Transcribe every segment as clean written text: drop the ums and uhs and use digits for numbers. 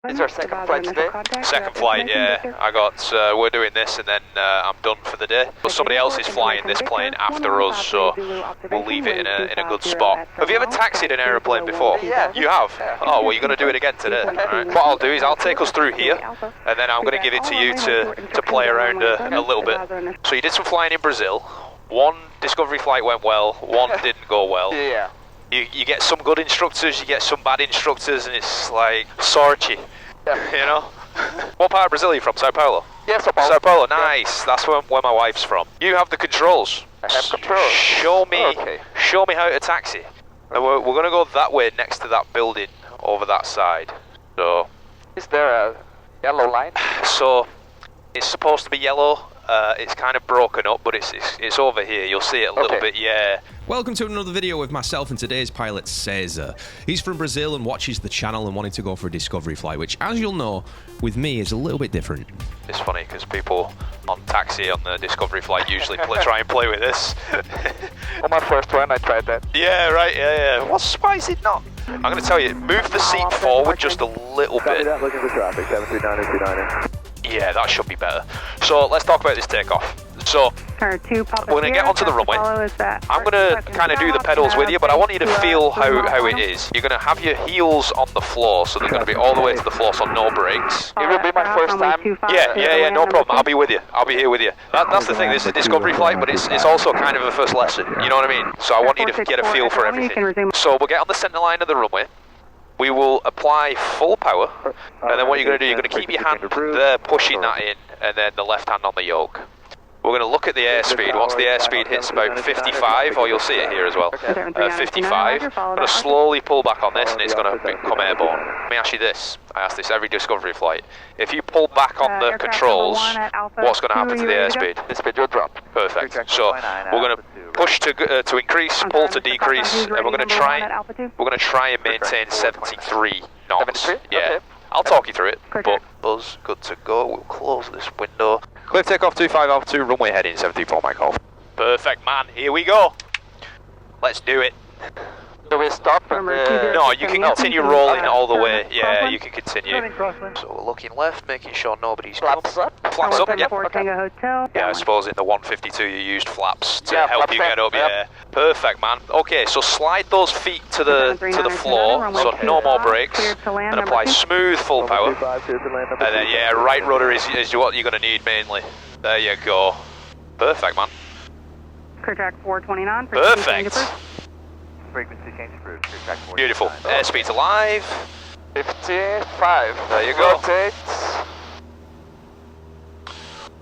Is our second flight today? Second flight, yeah. I got, we're doing this and then I'm done for the day. But somebody else is flying this plane after us, so we'll leave it in a good spot. Have you ever taxied an aeroplane before? Yeah. You have? Oh, well, you're going to do it again today. Right. What I'll do is I'll take us through here, and then I'm going to give it to you to play around a little bit. So you did some flying in Brazil. One discovery flight went well, one didn't go well. Yeah. You get some good instructors, you get some bad instructors, and it's like sorty, you know? What part of Brazil are you from? Sao Paulo? Yeah, Sao Paulo. Sao Paulo, nice. That's where my wife's from. You have the controls. I have controls. Show me how to taxi. And we're going to go that way next to that building over that side. So. Is there a yellow line? So, it's supposed to be yellow. It's kind of broken up, but it's over here. You'll see it a little bit, yeah. Welcome to another video with myself and today's pilot, Cezar. He's from Brazil and watches the channel and wanted to go for a discovery flight, which, as you'll know, with me is a little bit different. It's funny because people on taxi on the discovery flight usually try and play with this. On my first one, I tried that. Yeah, right, yeah. Why is it not? I'm going to tell you, move the seat forward just a little bit. Looking for traffic, 739. Yeah, that should be better. So let's talk about this takeoff. So we're going to get onto the runway. I'm going to kind of do the pedals with you, but I want you to feel how it is. You're going to have your heels on the floor, so they're going to be all the way to the floor, so no brakes. It will be my first time. Yeah, no problem. I'll be with you. I'll be here with you. That's the thing. This is a discovery flight, but it's also kind of a first lesson. You know what I mean? So I want you to get a feel for everything. So we'll get on the center line of the runway. We will apply full power, and then what you're going to do, you're going to keep your hand there pushing that in, and then the left hand on the yoke. We're going to look at the airspeed. Once the airspeed hits about 55, or you'll see it here as well, 55, I'm going to slowly pull back on this and it's going to become airborne. Let me ask you this, I ask this every discovery flight. If you pull back on the controls, what's going to happen to the airspeed? The speed will drop. Perfect. So we're going to push to increase, pull to decrease, and we're going to try and maintain 73 knots. Yeah. I'll talk you through it, but Buzz, good to go. We'll close this window. Clear takeoff 25 runway heading 74 Mike off. Perfect, man. Here we go. Let's do it. Do we stop? No, you can continue rolling all the way. Yeah, you can continue. So we're looking left, making sure nobody's flaps up. Flaps up, yep. Hotel. Yeah, I suppose in the 152 you used flaps to help you get up. Yeah, perfect, man. Okay, so slide those feet to the floor, so no more brakes, and apply smooth full power. And then yeah, right rudder is what you're going to need mainly. There you go. Perfect, man. Clear track 429. Perfect. Frequency change approved. Beautiful. Airspeed's alive. 55. There you go. Rotate.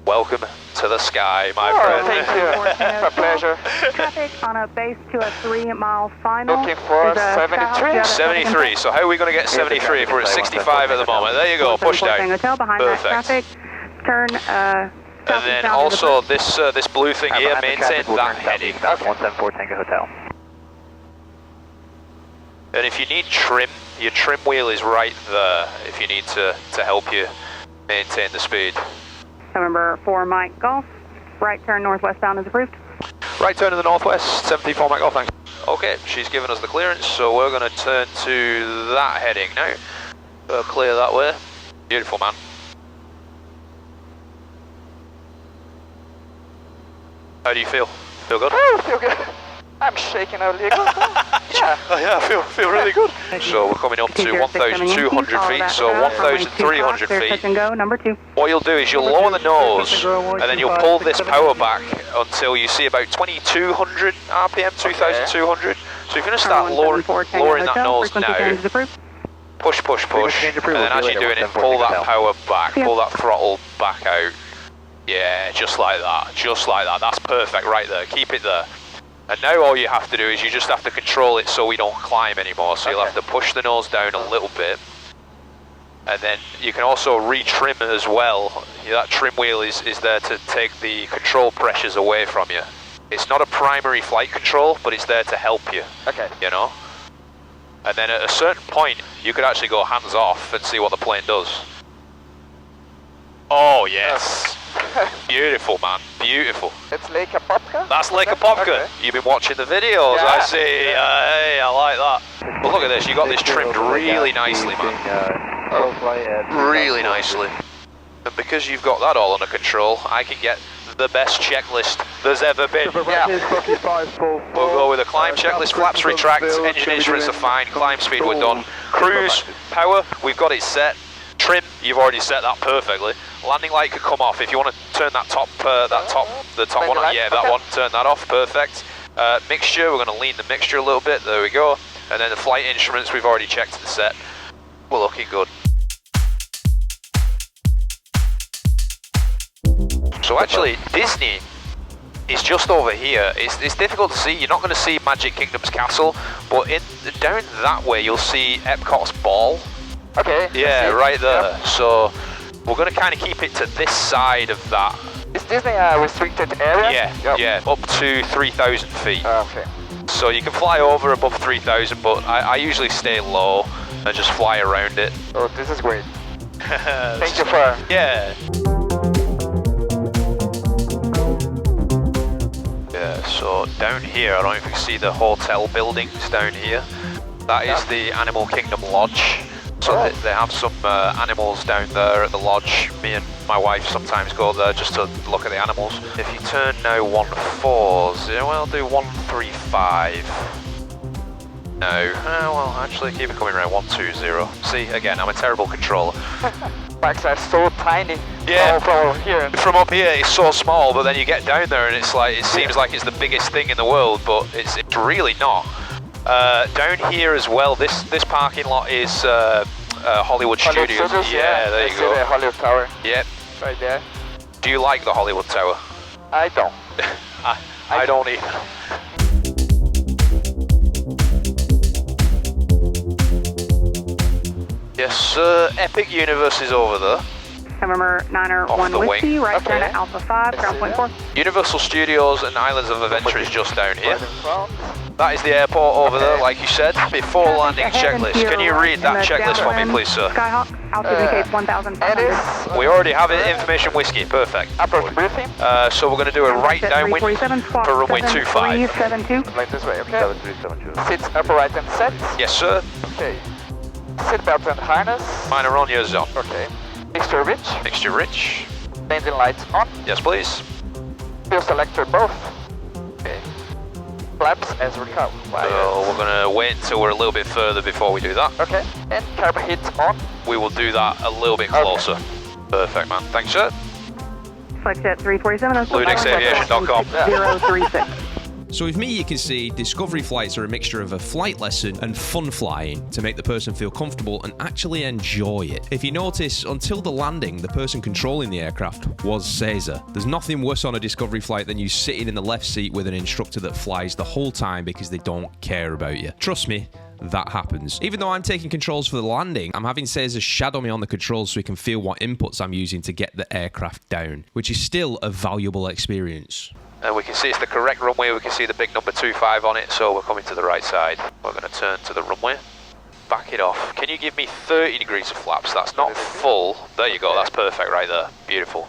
Welcome to the sky, my friend. Thank you. My pleasure. Traffic on a base to a 3-mile final. Looking for 73. 73. So how are we going to get 73 if we're at 65 at the moment? There you go. Push down. Perfect. Turn. And then also this blue thing here, maintain that heading. 174 Tango Hotel. And if you need trim, your trim wheel is right there if you need to help you maintain the speed. November 4 Mike Golf, right turn northwestbound is approved. Right turn to the northwest, 74 Mike Golf, thanks. Okay, she's given us the clearance, so we're going to turn to that heading now. We'll clear that way. Beautiful, man. How do you feel? Feel good? Oh, feel good. I'm shaking a little. Yeah. Yeah, I feel really good. So we're coming up to 1,200 feet, so 1,300 feet. Number 2. What you'll do is you'll lower the nose, and then you'll pull this power back until you see about 2,200 RPM, 2,200. So you're going to start lowering that nose now. Push, and then as you're doing it, pull that power back, pull that throttle back out. Yeah, just like that, that's perfect right there, keep it there. And now all you have to do is you just have to control it so we don't climb anymore, so you'll have to push the nose down a little bit. And then you can also re-trim as well. That trim wheel is there to take the control pressures away from you. It's not a primary flight control, but it's there to help you, you know? And then at a certain point, you could actually go hands off and see what the plane does. Oh yes. Beautiful, man. Beautiful. It's Lake Apopka? That's Lake Apopka. Okay. You've been watching the videos, I see. Hey, I like that. But look at this. You got this trimmed really nicely, man. really nicely. And because you've got that all under control, I can get the best checklist there's ever been. Yeah. We'll go with a climb checklist, flaps retract, engine instruments are fine, climb speed we're done. Cruise, power, we've got it set. Trim, you've already set that perfectly. Landing light could come off if you want to turn the top one on. Yeah, that one, turn that off, perfect. Mixture, we're going to lean the mixture a little bit, there we go. And then the flight instruments, we've already checked the set. We're looking good. So actually, Disney is just over here. It's difficult to see. You're not going to see Magic Kingdom's castle, but down that way you'll see Epcot's ball. Okay. Yeah, right there. Yep. So we're going to kind of keep it to this side of that. Is Disney a restricted area? Yeah, yep. Yeah, up to 3,000 feet. Okay. So you can fly over above 3,000, but I usually stay low and just fly around it. Oh, this is great. Thank you for... Yeah. Yeah, so down here, I don't know if you can see the hotel buildings down here. That is the Animal Kingdom Lodge. So they have some animals down there at the lodge. Me and my wife sometimes go there just to look at the animals. If you turn now 140, well, do 135. No, well, actually keep it coming around 120. See, again, I'm a terrible controller. Bikes are so tiny. Yeah, from here. From up here it's so small, but then you get down there and it's like, it seems like it's the biggest thing in the world, but it's really not. Down here as well, this parking lot is Hollywood Studios. Yeah, there you go. The Hollywood Tower. Yep. Right there. Do you like the Hollywood Tower? I don't. I don't either. Yes, sir. Epic Universe is over there. November 901 Whiskey, right turn at Alpha 5, ground point 4. Universal Studios and Islands of Adventure is just down here. That is the airport over there, like you said. Before landing checklist. Can you read that checklist for me, please, sir? Skyhawk, altitude indicates 1,500. We already have it. Information whiskey. Perfect. Approach briefing. So we're going to do a right downwind for runway 25. 7372. Right this way, okay? 7372. Seats upright and set. Yes, sir. Okay. Seatbelt and harness. Mine are on, yours on. Okay. Mixture rich. Mixture rich. Landing lights on. Yes, please. Fuel selector both. Okay. Flaps as required. So we're going to wait until we're a little bit further before we do that. Okay. And carb heat on. We will do that a little bit closer. Okay. Perfect, man. Thanks, sir. Flightjet 347. LewDixAviation.com. 036. So with me, you can see Discovery flights are a mixture of a flight lesson and fun flying to make the person feel comfortable and actually enjoy it. If you notice, until the landing, the person controlling the aircraft was Cezar. There's nothing worse on a Discovery flight than you sitting in the left seat with an instructor that flies the whole time because they don't care about you. Trust me, that happens. Even though I'm taking controls for the landing, I'm having Cezar shadow me on the controls so he can feel what inputs I'm using to get the aircraft down, which is still a valuable experience. And we can see it's the correct runway, we can see the big number 25 on it, so we're coming to the right side. We're going to turn to the runway, back it off. Can you give me 30 degrees of flaps? That's not full. There you go, that's perfect right there. Beautiful.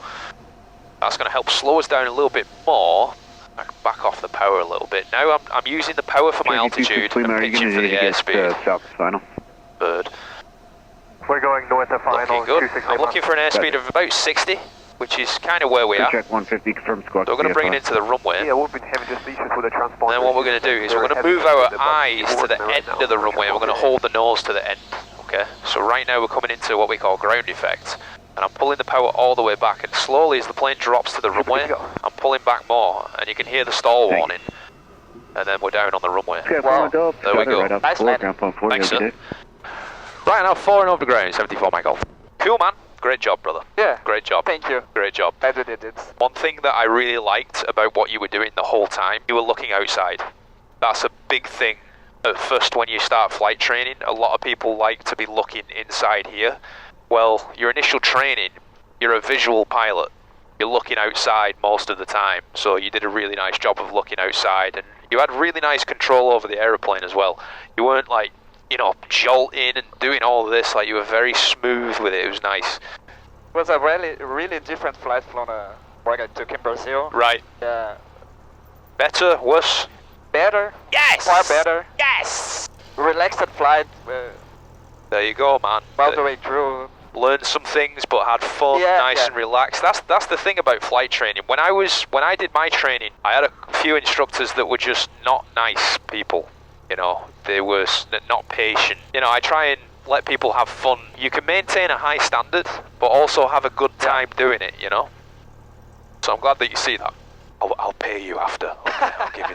That's going to help slow us down a little bit more. I can back off the power a little bit. Now I'm using the power for my altitude and pitching for the airspeed. South final. Bird. We're going north of final. Looking good. I'm looking for an airspeed of about 60. Which is kind of where we are. Check 150, confirm squawk. So we're going to bring it into the runway. Yeah, we've been having just issues with the transponder. And then what we're going to do is we're going to move our eyes to the end of the runway. We're going to hold the nose to the end. Okay. So right now we're coming into what we call ground effect. And I'm pulling the power all the way back. And slowly as the plane drops to the runway, I'm pulling back more. And you can hear the stall warning. And then we're down on the runway. Wow. There we go. Nice landing. Thanks, sir. Right now, 4 and over the ground, 74 Mike Golf. Cool, man. Great job, brother. Yeah. Great job. Thank you. Great job. I did it. One thing that I really liked about what you were doing the whole time, you were looking outside. That's a big thing. At first, when you start flight training, a lot of people like to be looking inside here. Well, your initial training, you're a visual pilot. You're looking outside most of the time. So you did a really nice job of looking outside, and you had really nice control over the aeroplane as well. You weren't like, you know, jolting and doing all this, like you were very smooth with it. It was nice. It was a really different flight from what I took in Brazil. Right. Yeah. Better, worse? Better. Yes! Far better. Yes! Relaxed flight. There you go, man. About the way through. Learned some things, but had fun, nice and relaxed. That's the thing about flight training. When I did my training, I had a few instructors that were just not nice people. You know, they were not patient. You know, I try and let people have fun. You can maintain a high standard, but also have a good time doing it. You know. So I'm glad that you see that. I'll pay you after. I'll give